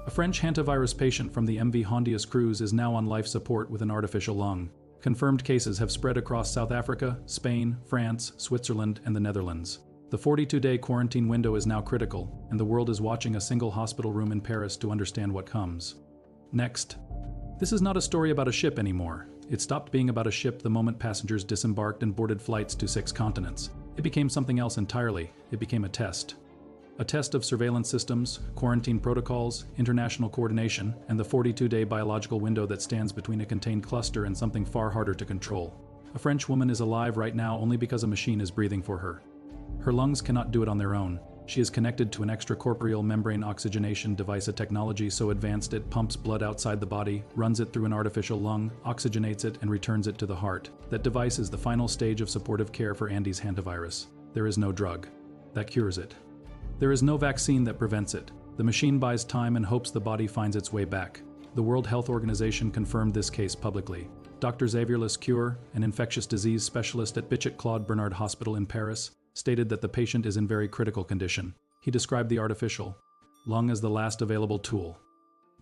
A French hantavirus patient from the MV Hondius cruise is now on life support with an artificial lung. Confirmed cases have spread across South Africa, Spain, France, Switzerland, and the Netherlands. The 42-day quarantine window is now critical, and the world is watching a single hospital room in Paris to understand what comes. Next. This is not a story about a ship anymore. It stopped being about a ship the moment passengers disembarked and boarded flights to 6 continents. It became something else entirely. It became a test. A test of surveillance systems, quarantine protocols, international coordination, and the 42-day biological window that stands between a contained cluster and something far harder to control. A French woman is alive right now only because a machine is breathing for her. Her lungs cannot do it on their own. She is connected to an extracorporeal membrane oxygenation device, a technology so advanced it pumps blood outside the body, runs it through an artificial lung, oxygenates it, and returns it to the heart. That device is the final stage of supportive care for Andy's hantavirus. There is no drug that cures it. There is no vaccine that prevents it. The machine buys time and hopes the body finds its way back. The World Health Organization confirmed this case publicly. Dr. Xavier Lescure, an infectious disease specialist at Bichat-Claude Bernard Hospital in Paris, stated that the patient is in very critical condition. He described the artificial lung as the last available tool.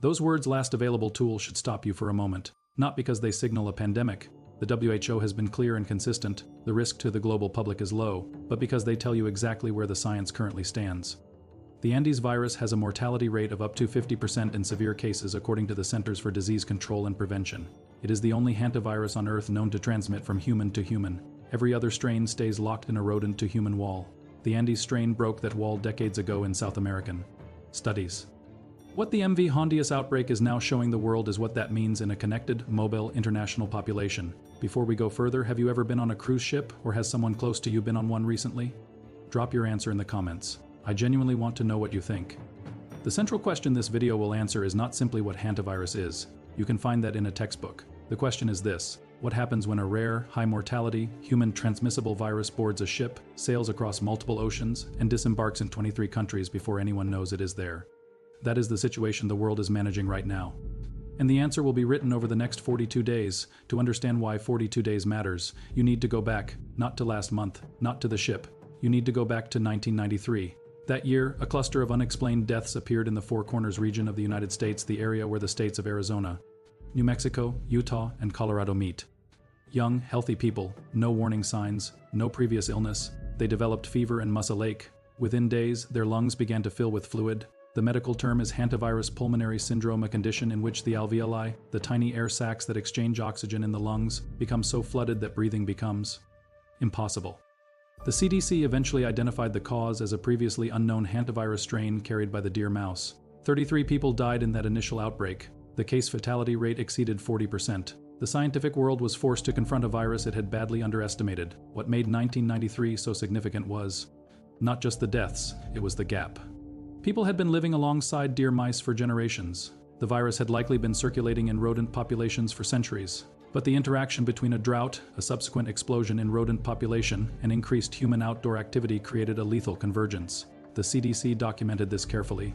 Those words, last available tool, should stop you for a moment. Not because they signal a pandemic. The WHO has been clear and consistent, the risk to the global public is low, but because they tell you exactly where the science currently stands. The Andes virus has a mortality rate of up to 50% in severe cases according to the Centers for Disease Control and Prevention. It is the only hantavirus on Earth known to transmit from human to human. Every other strain stays locked in a rodent-to-human wall. The Andes strain broke that wall decades ago in South American studies. What the MV Hondius outbreak is now showing the world is what that means in a connected, mobile, international population. Before we go further, have you ever been on a cruise ship, or has someone close to you been on one recently? Drop your answer in the comments. I genuinely want to know what you think. The central question this video will answer is not simply what hantavirus is. You can find that in a textbook. The question is this: what happens when a rare, high-mortality, human-transmissible virus boards a ship, sails across multiple oceans, and disembarks in 23 countries before anyone knows it is there? That is the situation the world is managing right now. And the answer will be written over the next 42 days. To understand why 42 days matters, you need to go back, not to last month, not to the ship. You need to go back to 1993. That year, a cluster of unexplained deaths appeared in the Four Corners region of the United States, the area where the states of Arizona, New Mexico, Utah, and Colorado meet. Young, healthy people, no warning signs, no previous illness. They developed fever and muscle ache. Within days, their lungs began to fill with fluid. The medical term is hantavirus pulmonary syndrome, a condition in which the alveoli, the tiny air sacs that exchange oxygen in the lungs, become so flooded that breathing becomes impossible. The CDC eventually identified the cause as a previously unknown hantavirus strain carried by the deer mouse. 33 people died in that initial outbreak. The case fatality rate exceeded 40%. The scientific world was forced to confront a virus it had badly underestimated. What made 1993 so significant was not just the deaths, it was the gap. People had been living alongside deer mice for generations. The virus had likely been circulating in rodent populations for centuries. But the interaction between a drought, a subsequent explosion in rodent population, and increased human outdoor activity created a lethal convergence. The CDC documented this carefully.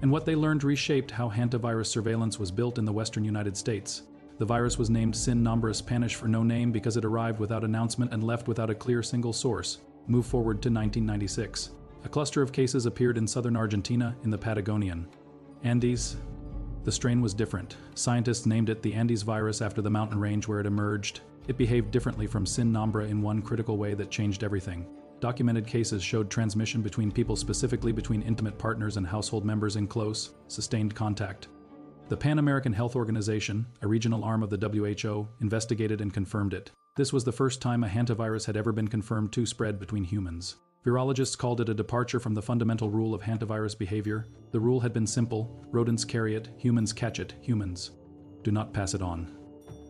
And what they learned reshaped how hantavirus surveillance was built in the western United States. The virus was named Sin Nombre, Spanish for no name, because it arrived without announcement and left without a clear single source. Move forward to 1996. A cluster of cases appeared in southern Argentina, in the Patagonian Andes. The strain was different. Scientists named it the Andes virus after the mountain range where it emerged. It behaved differently from Sin Nombre in one critical way that changed everything. Documented cases showed transmission between people, specifically between intimate partners and household members in close, sustained contact. The Pan American Health Organization, a regional arm of the WHO, investigated and confirmed it. This was the first time a hantavirus had ever been confirmed to spread between humans. Virologists called it a departure from the fundamental rule of hantavirus behavior. The rule had been simple: rodents carry it, humans catch it, humans do not pass it on.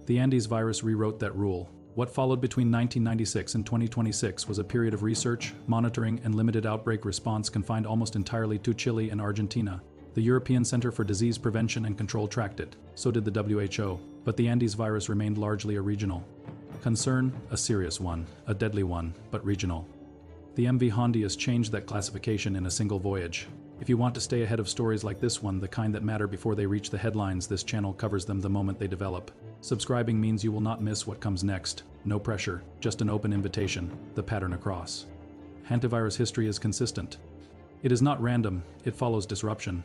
The Andes virus rewrote that rule. What followed between 1996 and 2026 was a period of research, monitoring, and limited outbreak response confined almost entirely to Chile and Argentina. The European Center for Disease Prevention and Control tracked it. So did the WHO. But the Andes virus remained largely a regional concern, a serious one, a deadly one, but regional. The MV Hondius changed that classification in a single voyage. If you want to stay ahead of stories like this one, the kind that matter before they reach the headlines, this channel covers them the moment they develop. Subscribing means you will not miss what comes next. No pressure, just an open invitation, the pattern across. Hantavirus history is consistent. It is not random, it follows disruption.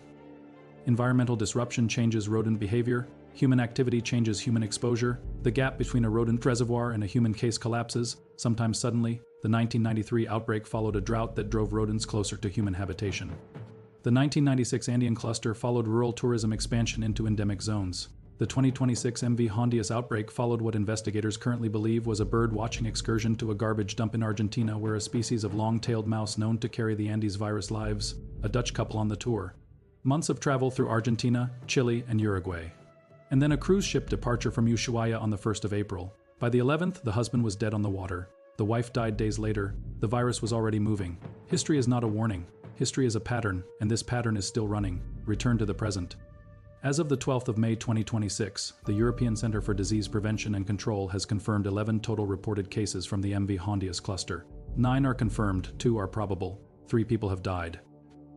Environmental disruption changes rodent behavior. Human activity changes human exposure. The gap between a rodent reservoir and a human case collapses, sometimes suddenly. The 1993 outbreak followed a drought that drove rodents closer to human habitation. The 1996 Andean cluster followed rural tourism expansion into endemic zones. The 2026 MV Hondius outbreak followed what investigators currently believe was a bird-watching excursion to a garbage dump in Argentina where a species of long-tailed mouse known to carry the Andes virus lives a Dutch couple on the tour. Months of travel through Argentina, Chile, and Uruguay. And then a cruise ship departure from Ushuaia on the 1st of April. By the 11th, the husband was dead on the water. The wife died days later. The virus was already moving. History is not a warning. History is a pattern, and this pattern is still running. Return to the present. As of the 12th of May 2026, the European Centre for Disease Prevention and Control has confirmed 11 total reported cases from the MV Hondius cluster. 9 are confirmed, 2 are probable. 3 people have died.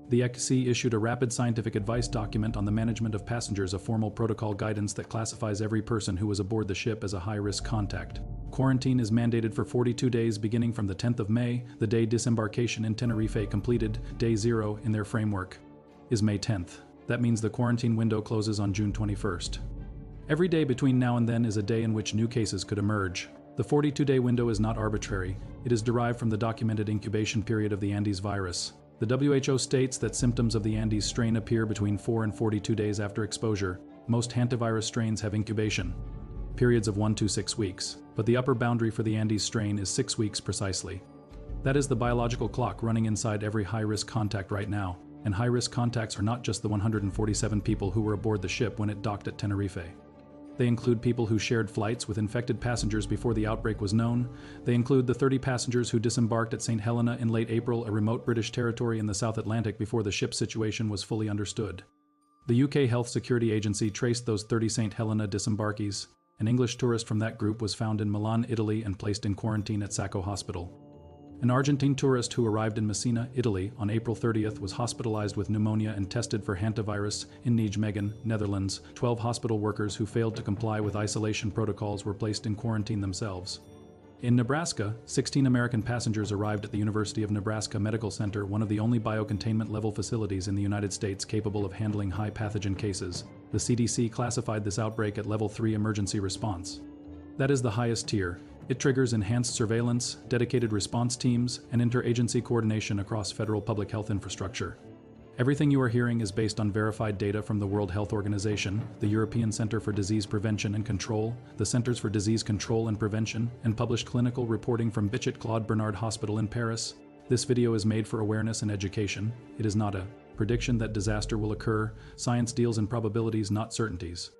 The ECDC issued a rapid scientific advice document on the management of passengers, a formal protocol guidance that classifies every person who was aboard the ship as a high-risk contact. Quarantine is mandated for 42 days beginning from the 10th of May, the day disembarkation in Tenerife completed. Day 0 in their framework is May 10th. That means the quarantine window closes on June 21st. Every day between now and then is a day in which new cases could emerge. The 42-day window is not arbitrary. It is derived from the documented incubation period of the Andes virus. The WHO states that symptoms of the Andes strain appear between 4 and 42 days after exposure. Most hantavirus strains have incubation periods of 1 to 6 weeks, but the upper boundary for the Andes strain is 6 weeks precisely. That is the biological clock running inside every high-risk contact right now, and high-risk contacts are not just the 147 people who were aboard the ship when it docked at Tenerife. They include people who shared flights with infected passengers before the outbreak was known. They include the 30 passengers who disembarked at St. Helena in late April, a remote British territory in the South Atlantic, before the ship's situation was fully understood. The UK Health Security Agency traced those 30 St. Helena disembarkees. An English tourist from that group was found in Milan, Italy, and placed in quarantine at Sacco Hospital. An Argentine tourist who arrived in Messina, Italy, on April 30th was hospitalized with pneumonia and tested for hantavirus in Nijmegen, Netherlands. 12 hospital workers who failed to comply with isolation protocols were placed in quarantine themselves. In Nebraska, 16 American passengers arrived at the University of Nebraska Medical Center, one of the only biocontainment level facilities in the United States capable of handling high pathogen cases. The CDC classified this outbreak at Level 3 emergency response. That is the highest tier. It triggers enhanced surveillance, dedicated response teams, and interagency coordination across federal public health infrastructure. Everything you are hearing is based on verified data from the World Health Organization, the European Centre for Disease Prevention and Control, the Centers for Disease Control and Prevention, and published clinical reporting from Bichat-Claude Bernard Hospital in Paris. This video is made for awareness and education. It is not a prediction that disaster will occur. Science deals in probabilities, not certainties.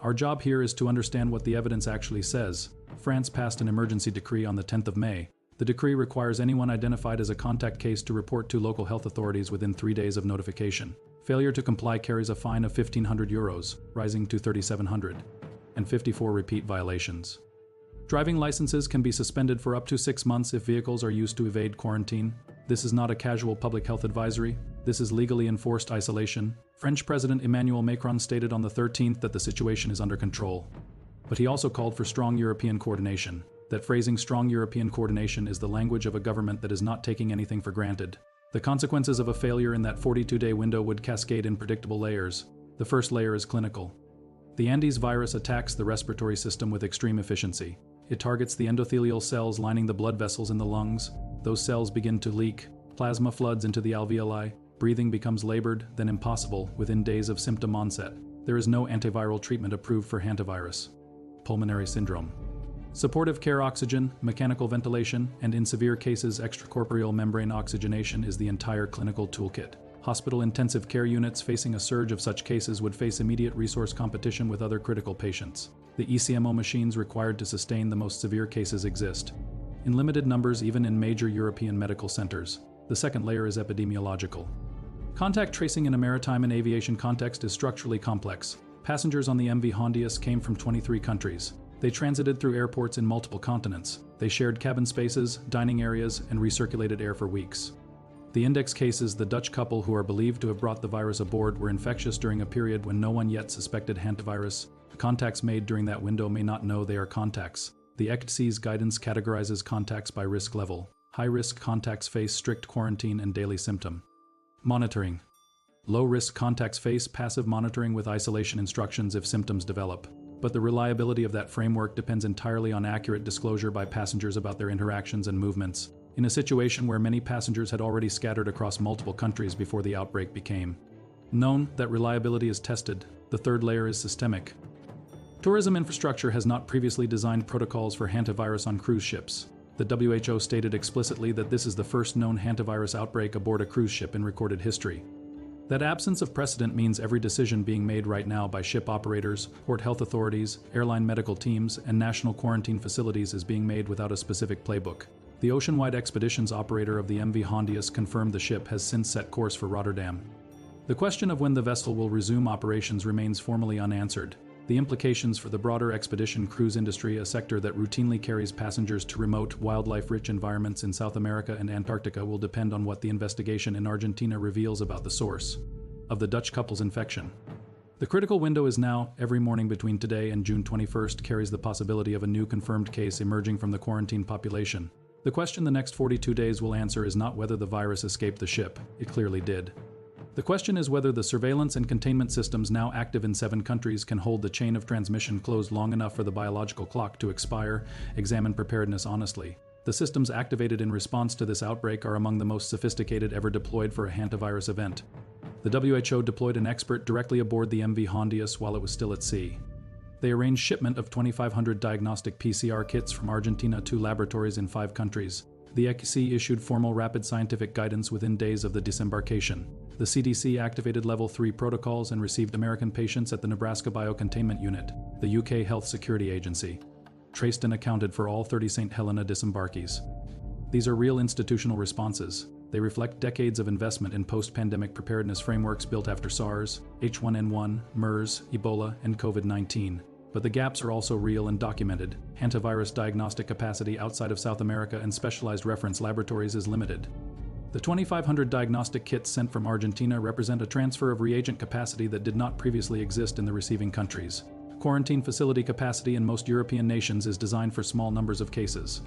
Our job here is to understand what the evidence actually says. France passed an emergency decree on the 10th of May. The decree requires anyone identified as a contact case to report to local health authorities within 3 days of notification. Failure to comply carries a fine of €1,500, rising to €3,700, and 54 repeat violations. Driving licenses can be suspended for up to 6 months if vehicles are used to evade quarantine. This is not a casual public health advisory. This is legally enforced isolation. French President Emmanuel Macron stated on the 13th that the situation is under control. But he also called for strong European coordination. That phrasing, strong European coordination, is the language of a government that is not taking anything for granted. The consequences of a failure in that 42-day window would cascade in predictable layers. The first layer is clinical. The Andes virus attacks the respiratory system with extreme efficiency. It targets the endothelial cells lining the blood vessels in the lungs. Those cells begin to leak. Plasma floods into the alveoli. Breathing becomes labored, then impossible, within days of symptom onset. There is no antiviral treatment approved for hantavirus. Pulmonary syndrome. Supportive care oxygen, mechanical ventilation, and in severe cases extracorporeal membrane oxygenation is the entire clinical toolkit. Hospital intensive care units facing a surge of such cases would face immediate resource competition with other critical patients. The ECMO machines required to sustain the most severe cases exist in limited numbers even in major European medical centers. The second layer is epidemiological. Contact tracing in a maritime and aviation context is structurally complex. Passengers on the MV Hondius came from 23 countries. They transited through airports in multiple continents. They shared cabin spaces, dining areas, and recirculated air for weeks. The index cases, the Dutch couple who are believed to have brought the virus aboard, were infectious during a period when no one yet suspected hantavirus. The contacts made during that window may not know they are contacts. The ECDC's guidance categorizes contacts by risk level. High-risk contacts face strict quarantine and daily symptom monitoring. Low-risk contacts face passive monitoring with isolation instructions if symptoms develop. But the reliability of that framework depends entirely on accurate disclosure by passengers about their interactions and movements, in a situation where many passengers had already scattered across multiple countries before the outbreak became known. That reliability is tested. The third layer is systemic. Tourism infrastructure has not previously designed protocols for hantavirus on cruise ships. The WHO stated explicitly that this is the first known hantavirus outbreak aboard a cruise ship in recorded history. That absence of precedent means every decision being made right now by ship operators, port health authorities, airline medical teams, and national quarantine facilities is being made without a specific playbook. The ocean-wide expeditions operator of the MV Hondius confirmed the ship has since set course for Rotterdam. The question of when the vessel will resume operations remains formally unanswered. The implications for the broader expedition cruise industry, a sector that routinely carries passengers to remote, wildlife-rich environments in South America and Antarctica, will depend on what the investigation in Argentina reveals about the source of the Dutch couple's infection. The critical window is now. Every morning between today and June 21st carries the possibility of a new confirmed case emerging from the quarantine population. The question the next 42 days will answer is not whether the virus escaped the ship. It clearly did. The question is whether the surveillance and containment systems now active in 7 countries can hold the chain of transmission closed long enough for the biological clock to expire. Examine preparedness honestly. The systems activated in response to this outbreak are among the most sophisticated ever deployed for a hantavirus event. The WHO deployed an expert directly aboard the MV Hondius while it was still at sea. They arranged shipment of 2,500 diagnostic PCR kits from Argentina to laboratories in 5 countries. The ECDC issued formal rapid scientific guidance within days of the disembarkation. The CDC activated Level 3 protocols and received American patients at the Nebraska Biocontainment Unit. The UK Health Security Agency traced and accounted for all 30 St. Helena disembarkees. These are real institutional responses. They reflect decades of investment in post-pandemic preparedness frameworks built after SARS, H1N1, MERS, Ebola, and COVID-19. But the gaps are also real and documented. Hantavirus diagnostic capacity outside of South America and specialized reference laboratories is limited. The 2,500 diagnostic kits sent from Argentina represent a transfer of reagent capacity that did not previously exist in the receiving countries. Quarantine facility capacity in most European nations is designed for small numbers of cases.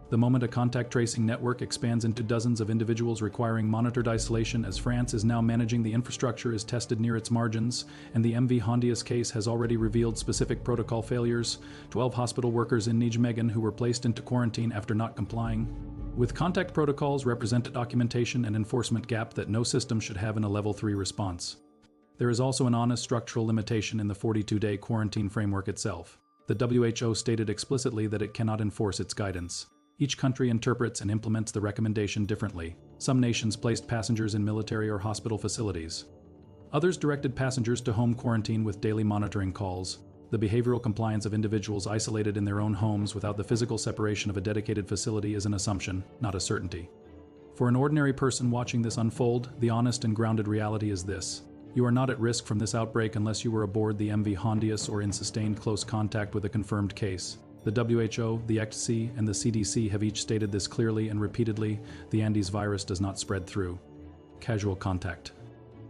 The moment a contact tracing network expands into dozens of individuals requiring monitored isolation, as France is now managing the infrastructure, is tested near its margins, and the MV Hondius case has already revealed specific protocol failures. 12 hospital workers in Nijmegen who were placed into quarantine after not complying with contact protocols represent a documentation and enforcement gap that no system should have in a Level 3 response. There is also an honest structural limitation in the 42-day quarantine framework itself. The WHO stated explicitly that it cannot enforce its guidance. Each country interprets and implements the recommendation differently. Some nations placed passengers in military or hospital facilities. Others directed passengers to home quarantine with daily monitoring calls. The behavioral compliance of individuals isolated in their own homes without the physical separation of a dedicated facility is an assumption, not a certainty. For an ordinary person watching this unfold, the honest and grounded reality is this. You are not at risk from this outbreak unless you were aboard the MV Hondius or in sustained close contact with a confirmed case. The WHO, the ECDC, and the CDC have each stated this clearly and repeatedly. The Andes virus does not spread through casual contact.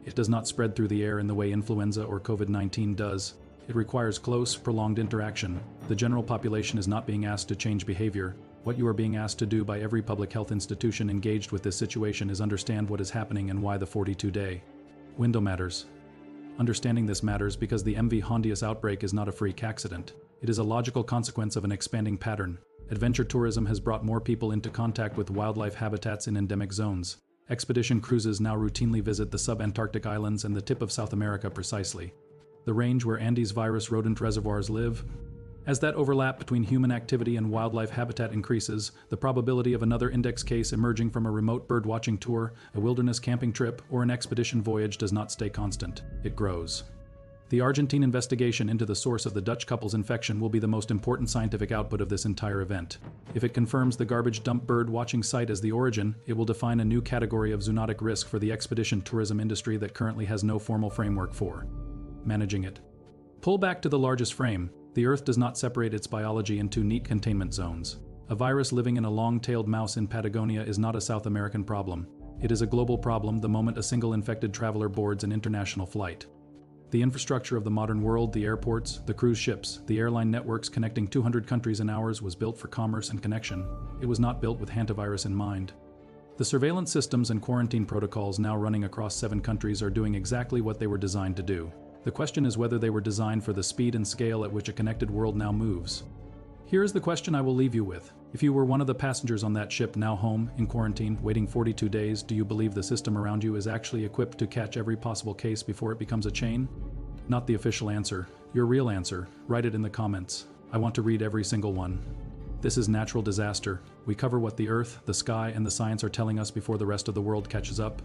It does not spread through the air in the way influenza or COVID-19 does. It requires close, prolonged interaction. The general population is not being asked to change behavior. What you are being asked to do by every public health institution engaged with this situation is understand what is happening and why the 42-day window matters. Understanding this matters because the MV Hondius outbreak is not a freak accident. It is a logical consequence of an expanding pattern. Adventure tourism has brought more people into contact with wildlife habitats in endemic zones. Expedition cruises now routinely visit the sub-Antarctic islands and the tip of South America precisely, the range where Andes virus rodent reservoirs live. As that overlap between human activity and wildlife habitat increases, the probability of another index case emerging from a remote birdwatching tour, a wilderness camping trip, or an expedition voyage does not stay constant. It grows. The Argentine investigation into the source of the Dutch couple's infection will be the most important scientific output of this entire event. If it confirms the garbage dump bird watching site as the origin, it will define a new category of zoonotic risk for the expedition tourism industry that currently has no formal framework for managing it. Pull back to the largest frame. The Earth does not separate its biology into neat containment zones. A virus living in a long-tailed mouse in Patagonia is not a South American problem. It is a global problem the moment a single infected traveler boards an international flight. The infrastructure of the modern world, the airports, the cruise ships, the airline networks connecting 200 countries and hours was built for commerce and connection. It was not built with hantavirus in mind. The surveillance systems and quarantine protocols now running across 7 countries are doing exactly what they were designed to do. The question is whether they were designed for the speed and scale at which a connected world now moves. Here is the question I will leave you with. If you were one of the passengers on that ship now home, in quarantine, waiting 42 days, do you believe the system around you is actually equipped to catch every possible case before it becomes a chain? Not the official answer. Your real answer. Write it in the comments. I want to read every single one. This is natural disaster. We cover what the earth, the sky, and the science are telling us before the rest of the world catches up.